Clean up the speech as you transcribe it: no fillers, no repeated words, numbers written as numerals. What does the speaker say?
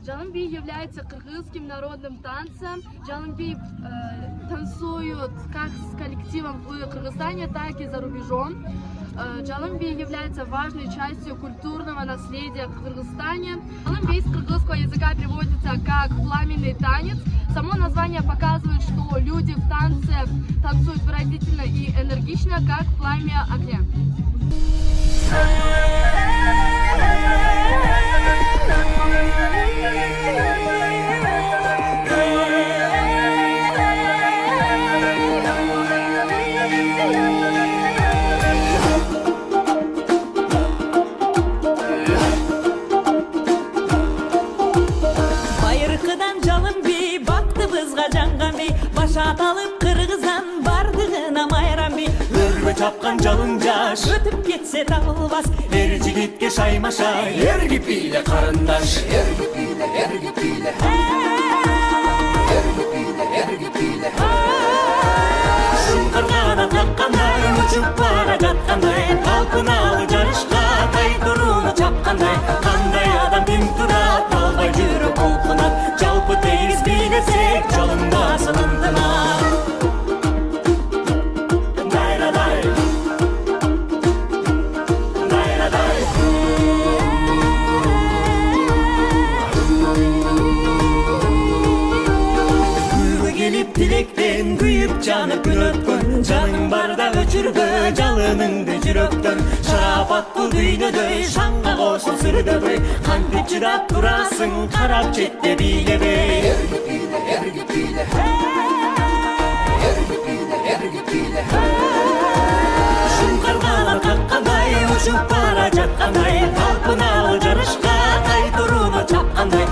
Джалымби является кыргызским народным танцем. Джалымби танцуют как с коллективом в Кыргызстане, так и за рубежом. Джалымби является важной частью культурного наследия в Кыргызстане. Джалымби из кыргызского языка переводится как «пламенный танец». Само название показывает, что люди в танце танцуют выразительно и энергично, как пламя огня. Bayırkıdan Жалымби, baktığımızga Жанганби, başa alıp Kırgızdan bardığına mayrambi. Өргө чапкан жалын жаш Ötüp getse tağılmaz, эр жигитке шайма шай эрги пиле карындаш эрги пиле эрги пиле эрги пиле эрги пиле шыңкыргана таккандай учуп бара жаткандай талпыналы жарышка тайтурууну чапкандай кандай адам тим турат албай жүрөк булкунат жалпы тегиз бийлесек жалынбасын ынтымак. Dilekten kuyup canı gün ötkön Canın barda öçürgö жалыныңды жүрөктөн Шарапат бул дүйнөдө шаңга кошул сүрдөбөй Кантип чыдап турасың карап четте бийлебей Эрги пиле эрги пиле эрги пиле эрги пиле Шуңкаргалар каккандай учуп бара жаткандай талпыналы жарышка тайтурууну чапкандай